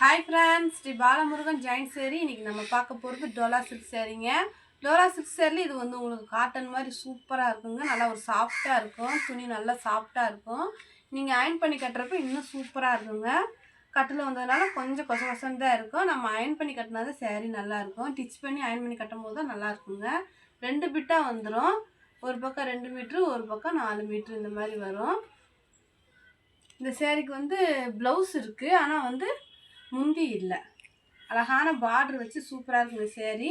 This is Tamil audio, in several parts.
ஹாய் ஃப்ரெண்ட்ஸ், ஸ்ரீ பாலமுருகன் ஜாயின்ட் சேரீ. இன்றைக்கி நம்ம பார்க்க போகிறது டோலா சில்க் சேரீங்க. டோலா சில்க் சேரீல இது வந்து உங்களுக்கு காட்டன் மாதிரி சூப்பராக இருக்குங்க. நல்லா ஒரு சாஃப்டாக இருக்கும், துணி நல்லா சாஃப்டாக இருக்கும். நீங்கள் அயன் பண்ணி கட்டுறப்ப இன்னும் சூப்பராக இருக்குங்க. கட்டில் வந்ததுனால கொஞ்சம் கொசம் தான் இருக்கும். நம்ம அயன் பண்ணி கட்டினா தான் சேரீ நல்லாயிருக்கும். டிச் பண்ணி அயன் பண்ணி கட்டும் போது தான் நல்லாயிருக்குங்க. 2 பிட்டாக வந்துடும். ஒரு பக்கம் 2 மீட்ரு, ஒரு பக்கம் 4 மீட்ரு இந்த மாதிரி வரும். இந்த சேரீக்கு வந்து ப்ளவுஸ் இருக்குது, ஆனால் வந்து முந்தி இல்லை. அழகான பார்டர் வச்சு சூப்பராக இருக்குங்க சேரீ.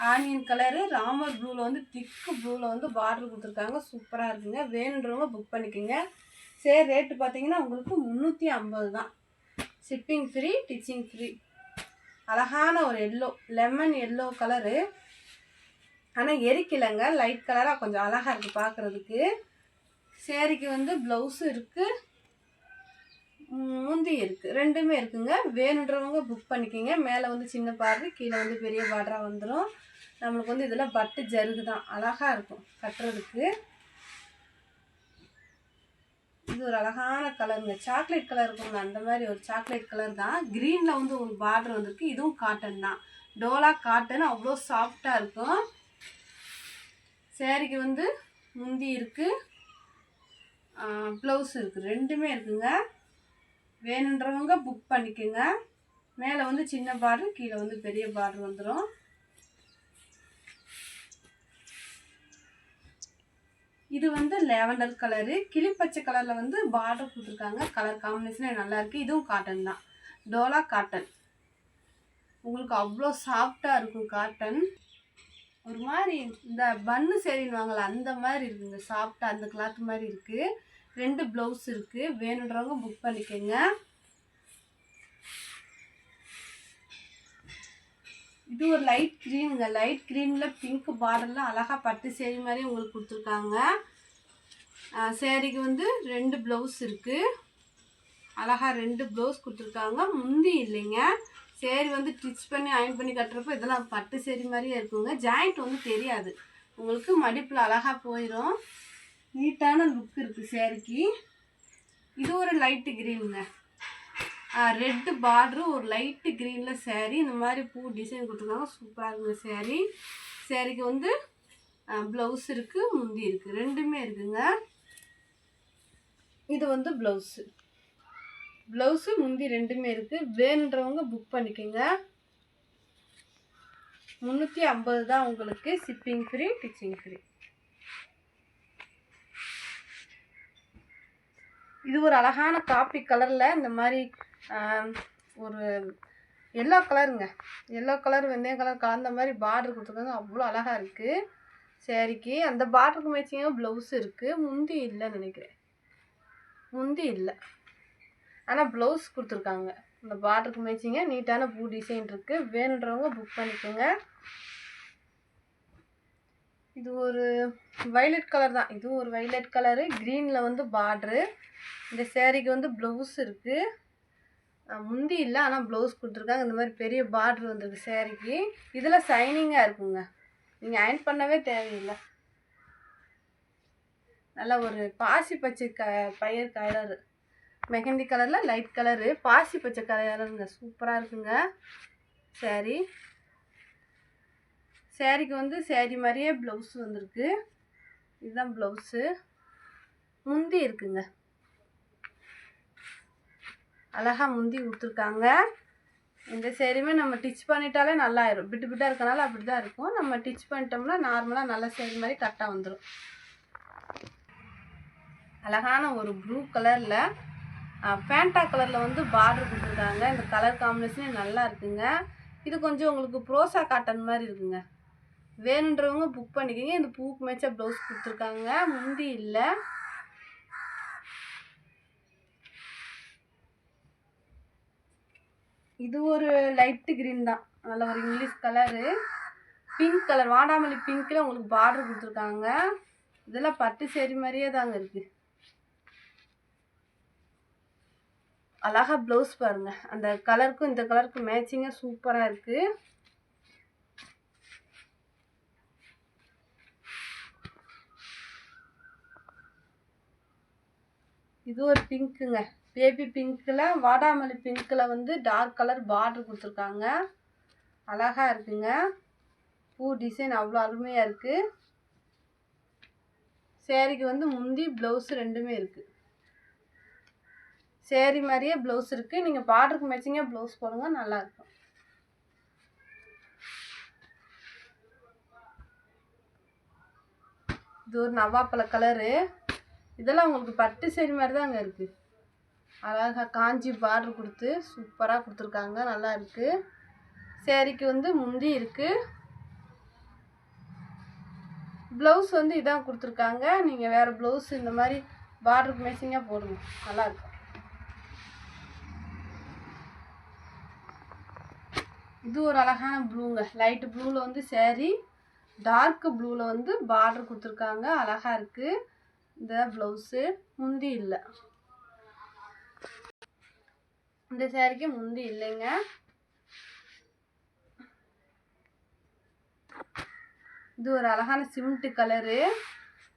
ஆனியன் கலரு ராமர் ப்ளூவில் வந்து திக்கு ப்ளூவில் வந்து பார்டர் கொடுத்துருக்காங்க. சூப்பராக இருக்குங்க. வேணுன்றவங்க புக் பண்ணிக்கோங்க. சேரீ ரேட்டு பார்த்தீங்கன்னா உங்களுக்கு 350 தான். Shipping free, ditching free. அழகான ஒரு எல்லோ, லெமன் எல்லோ கலரு, ஆனால் எரிக்கலைங்க. லைட் கலராக கொஞ்சம் அழகாக இருக்குது பார்க்குறதுக்கு. சேரீக்கு வந்து ப்ளவுஸு இருக்குது, முந்தி இருக்குது, ரெண்டுமே இருக்குங்க. வேணுன்றவங்க புக் பண்ணிக்கோங்க. மேலே வந்து சின்ன பார்டர், கீழே வந்து பெரிய பார்டராக வந்துடும். நம்மளுக்கு வந்து இதில் பட்டு ஜருகு தான், அழகாக இருக்கும் கட்டுறதுக்கு. இது ஒரு அழகான கலருங்க, சாக்லேட் கலர் இருக்குங்க, அந்த மாதிரி ஒரு சாக்லேட் கலர் தான். க்ரீனில் வந்து ஒரு பார்டர் வந்துருக்கு. இதுவும் காட்டன் தான், டோலா காட்டன். அவ்வளோ சாஃப்டாக இருக்கும். சேரீக்கு வந்து முந்தி இருக்குது, ப்ளவுஸ் இருக்குது, ரெண்டுமே இருக்குங்க. வேணுன்றவங்க புக் பண்ணிக்கோங்க. மேலே வந்து சின்ன பார்டர், கீழே வந்து பெரிய பார்டர் வந்துடும். இது வந்து லேவண்டர் கலரு, கிளிப்பச்சை கலரில் வந்து பார்டர் கொடுத்துருக்காங்க. கலர் காம்பினேஷனே நல்லாயிருக்கு. இதுவும் காட்டன் தான், டோலா காட்டன். உங்களுக்கு அவ்வளோ சாஃப்டாக இருக்கும் காட்டன். ஒரு மாதிரி இந்த பன்னு சேரீன்னு அந்த மாதிரி இருக்குங்க, சாஃப்டாக அந்த கிளாத் மாதிரி இருக்குது. 2 ப்ளவுஸ் இருக்குது. வேணுன்றவங்க புக் பண்ணிக்கோங்க. இது ஒரு லைட் க்ரீனுங்க. லைட் க்ரீனில் பிங்க் பார்டர்லாம் அழகாக பட்டு சேரீ மாதிரி உங்களுக்கு கொடுத்துருக்காங்க. சேரீக்கு வந்து 2 ப்ளவுஸ் இருக்குது. அழகாக 2 ப்ளவுஸ் கொடுத்துருக்காங்க. முந்தி இல்லைங்க. சேரீ வந்து ஸ்டிச் பண்ணி அயன் பண்ணி கட்டுறப்போ இதெல்லாம் பட்டு சேரீ மாதிரியே இருக்குங்க. ஜாயிண்ட் வந்து தெரியாது உங்களுக்கு, மடிப்பில் அழகாக போயிடும். நீட்டான லுக் இருக்குது சேரீக்கு. இது ஒரு லைட்டு க்ரீனுங்க, ரெட்டு பார்டரு, ஒரு லைட்டு க்ரீனில் சேரீ. இந்த மாதிரி பூ டிசைன் கொடுத்துருக்காங்க. சூப்பராக இருக்குங்க சேரீ. சேரீக்கு வந்து ப்ளவுஸ் இருக்குது, முந்தி இருக்குது, ரெண்டுமே இருக்குங்க. இது வந்து ப்ளவுஸு முந்தி ரெண்டுமே இருக்குது. வேணுன்றவங்க புக் பண்ணிக்கோங்க. 350 தான் உங்களுக்கு. Shipping free, ditching free. இது ஒரு அழகான காப்பி கலரில் இந்த மாதிரி ஒரு எல்லோ கலருங்க, எல்லோ கலர் வெந்தய கலர் கலந்த மாதிரி பார்டர் கொடுத்துருக்காங்க. அவ்வளோ அழகாக இருக்குது சேரீக்கு. அந்த பார்டருக்கு மேட்சிங்காக ப்ளவுஸ் இருக்குது. முந்தி இல்லைன்னு நினைக்கிறேன், முந்தி இல்லை, ஆனால் ப்ளவுஸ் கொடுத்துருக்காங்க. இந்த பார்டருக்கு மேட்சிங்க நீட்டான பூ டிசைன் இருக்குது. வேணுன்றவங்க புக் பண்ணிக்கோங்க. இது ஒரு வைலட் கலர் தான், இதுவும் ஒரு வைலட் கலரு, க்ரீனில் வந்து பார்ட்ரு. இந்த சேரீக்கு வந்து ப்ளவுஸ் இருக்குது, முந்தி இல்லை, ஆனால் ப்ளவுஸ் கொடுத்துருக்காங்க. இந்த மாதிரி பெரிய பார்ட்ரு வந்துருக்கு சேரீக்கு. இதில் ஷைனிங்காக இருக்குங்க, நீங்கள் அயன் பண்ணவே தேவையில்லை. நல்லா ஒரு பாசி பச்சை பயிர் கலரு, மெஹந்தி கலரில் லைட் கலரு, பாசி பச்சை கலருங்க. சூப்பராக இருக்குங்க சேரீ. சேரீக்கு வந்து சேரீ மாதிரியே ப்ளவுஸ் வந்துருக்கு. இதுதான் ப்ளவுஸு. முந்தி இருக்குங்க, அழகாக முந்தி கொடுத்துருக்காங்க. இந்த சேரீமே நம்ம டிச் பண்ணிட்டாலே நல்லாயிரும். பிட்டு பிட்டாக இருக்கனால அப்படி தான் இருக்கும். நம்ம டிச் பண்ணிட்டோம்னா நார்மலாக நல்ல சேரீ மாதிரி கரெக்டாக வந்துடும். அழகான ஒரு ப்ளூ கலரில் ஃபேண்டா கலரில் வந்து பார்டர் கொடுத்துருக்காங்க. இந்த கலர் காம்பினேஷனே நல்லா இருக்குங்க. இது கொஞ்சம் உங்களுக்கு ப்ரோசா காட்டன் மாதிரி இருக்குங்க. வேணுன்றவங்க புக் பண்ணிக்கிங்க. இந்த பூக்கு மேட்சாக ப்ளவுஸ் கொடுத்துருக்காங்க. முந்தி இல்லை. இது ஒரு லைட்டு க்ரீன் தான், நல்ல ஒரு இங்கிலீஷ் கலரு. பிங்க் கலர், வாடாமல்லி பிங்க்கில் உங்களுக்கு பார்டர் கொடுத்துருக்காங்க. இதெல்லாம் பட்டு சேரீ மாதிரியே தாங்க இருக்குது. அழகாக ப்ளவுஸ் பாருங்கள், அந்த கலருக்கும் இந்த கலருக்கும் மேட்சிங்காக சூப்பராக இருக்குது. இது ஒரு பிங்க்குங்க, பேபி பிங்க்கில் வாடாமல்லி பிங்க்கில் வந்து டார்க் கலர் பார்டர் கொடுத்துருக்காங்க. அழகாக இருக்குங்க. பூ டிசைன் அவ்வளோ அருமையாக இருக்குது. சேரீக்கு வந்து முந்தி ப்ளவுஸு ரெண்டுமே இருக்குது. சேரீ மாதிரியே ப்ளவுஸ் இருக்குது. நீங்கள் பார்டருக்கு மேட்சிங்காக ப்ளவுஸ் போடுங்க, நல்லாயிருக்கும். இது ஒரு நவாப்பழ கலரு. இதெல்லாம் உங்களுக்கு பட்டு சேரீ மாதிரி தான் அங்கே இருக்குது. அழகாக காஞ்சி பார்டர் கொடுத்து சூப்பராக கொடுத்துருக்காங்க, நல்லா இருக்குது. சேரீக்கு வந்து முந்தி இருக்குது. ப்ளவுஸ் வந்து இதான் கொடுத்துருக்காங்க. நீங்கள் வேறு ப்ளவுஸ் இந்த மாதிரி பார்டருக்கு மேட்சிங்காக போடுங்க, நல்லாயிருக்கும். இது ஒரு அழகான ப்ளூங்க. லைட்டு ப்ளூவில் வந்து சேரீ, டார்க் ப்ளூவில் வந்து பார்டர் கொடுத்துருக்காங்க, அழகாக இருக்குது. இந்த ப்ளவுஸு முந்தி இல்லை. இந்த சேரீக்கு முந்தி இல்லைங்க. இது ஒரு அழகான சிமெண்ட் கலரு.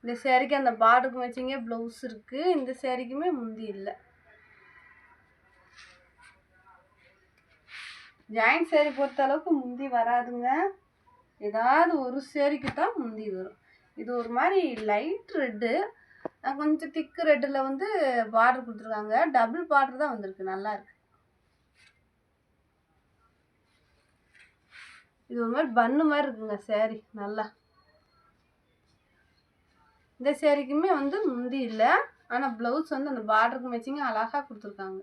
இந்த சேரீக்கு அந்த பார்டருக்கு மேட்சிங்கே ப்ளவுஸ் இருக்குது. இந்த சேரீக்குமே முந்தி இல்லை. ஜாயிண்ட் சேரீ பொறுத்த அளவுக்கு முந்தி வராதுங்க. ஏதாவது ஒரு சேரீக்கு தான் முந்தி வரும். இது ஒரு மாதிரி லைட் ரெட்டு, கொஞ்சம் திக்கு ரெட்டில் வந்து பார்டர் கொடுத்துருக்காங்க. டபுள் பார்டர் தான் வந்திருக்கு, நல்லா இருக்கு. இது ஒரு மாதிரி பன்னு மாதிரி இருக்குங்க சேரீ, நல்லா. இந்த சேரீக்குமே வந்து முந்தி இல்லை, ஆனால் ப்ளவுஸ் வந்து அந்த பார்டருக்கு மேட்சிங்க அழகாக கொடுத்துருக்காங்க.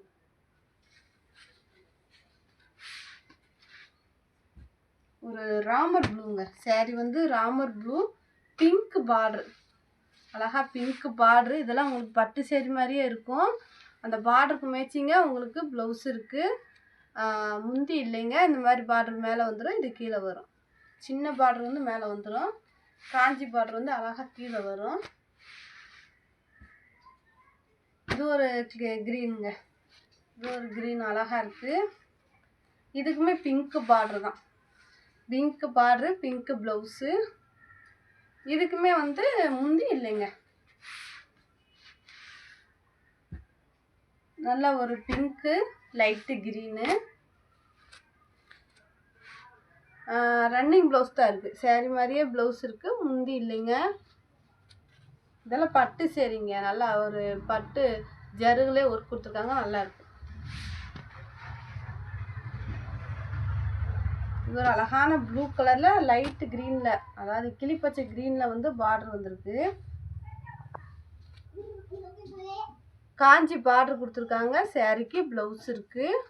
ஒரு ராமர் ப்ளூங்க. சேரீ வந்து ராமர் ப்ளூ, பிங்க் பார்டர், அழகாக பிங்க் பார்டரு. இதெல்லாம் உங்களுக்கு பட்டு சேரீ மாதிரியே இருக்கும். அந்த பார்டருக்கு மேட்சிங்க உங்களுக்கு ப்ளவுஸ் இருக்குது. முந்தி இல்லைங்க. இந்த மாதிரி பார்டர் மேலே வந்துடும், இது கீழே வரும். சின்ன பார்டர் வந்து மேலே வந்துடும், காஞ்சி பார்டர் வந்து அழகாக கீழே வரும். இது ஒரு க்ரீனுங்க. இது ஒரு க்ரீன் அழகாக இருக்குது. இதுக்குமே பிங்க்கு பார்டர் தான். Pink border, pink blouse. இதுக்குமே வந்து முந்தி இல்லைங்க. நல்லா ஒரு pink, light green. Running blouse தான் இருக்குது. சேரீ மாதிரியே ப்ளவுஸ் இருக்குது, முந்தி இல்லைங்க. இதெல்லாம் பட்டு சேரீங்க. நல்லா ஒரு பட்டு ஜருகளே ஒர்க் கொடுத்துருக்காங்க, நல்லா இருக்கு. இது ஒரு அழகான ப்ளூ கலரில் லைட்டு க்ரீனில், அதாவது கிளிப்பச்சை க்ரீனில் வந்து பார்டர் வந்திருக்கு. காஞ்சி பார்டர் கொடுத்துருக்காங்க. சேரீக்கு ப்ளவுஸ் இருக்குது,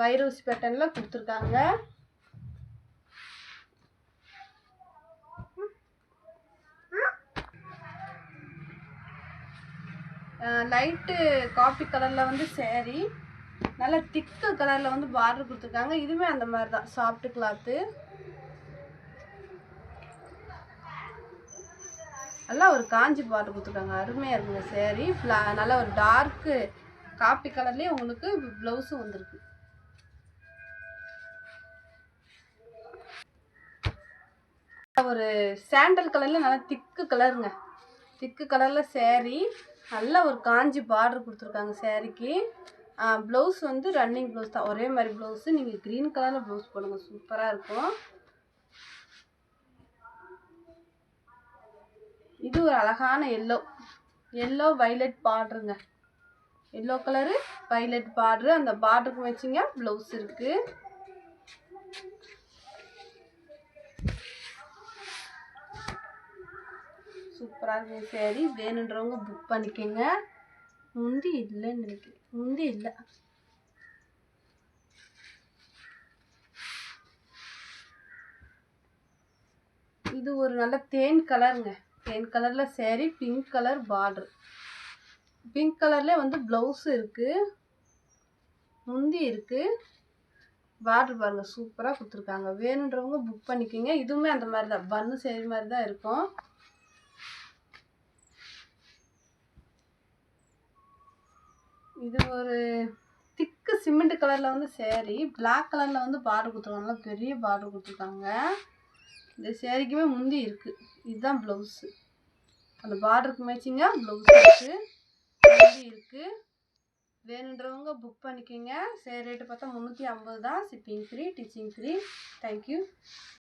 வைரோசி பேட்டர்னில் கொடுத்துருக்காங்க. லைட்டு காப்பி கலரில் வந்து சேரீ, நல்லா திக்கு கலரில் வந்து பார்டர் கொடுத்துருக்காங்க. இதுவுமே அந்த மாதிரி தான், சாஃப்ட் கிளாத்து. நல்லா ஒரு காஞ்சி பார்டர் கொடுத்துருக்காங்க, அருமையாக இருக்குங்க சேரீ. நல்லா ஒரு டார்க்கு காப்பி கலர்லேயே உங்களுக்கு ப்ளவுஸும் வந்திருக்கு. ஒரு சாண்டல் கலரில் நல்லா திக்கு கலருங்க. திக்கு கலரில் சேரீ, நல்ல ஒரு காஞ்சி பார்டர் கொடுத்துருக்காங்க சேரீக்கு. ப்ளவுஸ் வந்து ரன்னிங் ப்ளவுஸ் தான், ஒரே மாதிரி ப்ளவுஸு. நீங்கள் க்ரீன் கலரில் ப்ளவுஸ் போடுங்க, சூப்பராக இருக்கும். இது ஒரு அழகான எல்லோ வைலட் பார்டருங்க. Yellow colour violet border. அந்த பார்டருக்கு வச்சிங்க ப்ளவுஸ் இருக்குது. சூப்பராக இருக்கும் சேரீ. வேணுன்றவங்க புக் பண்ணிக்கோங்க. முந்தி இல்லைன்னு நினைக்கிறேன், முந்தி இல்லை. இது ஒரு நல்ல தேன் கலருங்க. தேன் கலரில் sari, pink colour border. Pink கலர்லேயே வந்து ப்ளவுஸு இருக்குது, முந்தி இருக்குது. பார்டர் பாருங்கள், சூப்பராக கொடுத்துருக்காங்க. வேணுன்றவங்க புக் பண்ணிக்கோங்க. இதுவுமே அந்த மாதிரி தான், பன்னு சேரீ மாதிரி தான் இருக்கும். இது ஒரு திக்கு சிமெண்ட் கலரில் வந்து சேரீ, பிளாக் கலரில் வந்து பார்டர் கொடுத்துருக்காங்க, நல்லா பெரிய பார்டர் கொடுத்துருக்காங்க. இந்த சேரீக்குமே முந்தி இருக்குது, இதுதான் ப்ளவுஸு. அந்த பார்டருக்கு மேட்சிங்காக ப்ளவுஸ் இருக்குது, முந்தி இருக்குது. வேணுன்றவங்க புக் பண்ணிக்கோங்க. சரி, ரேட்டு பார்த்தா 350 தான். Shipping free, teaching free. Thank you.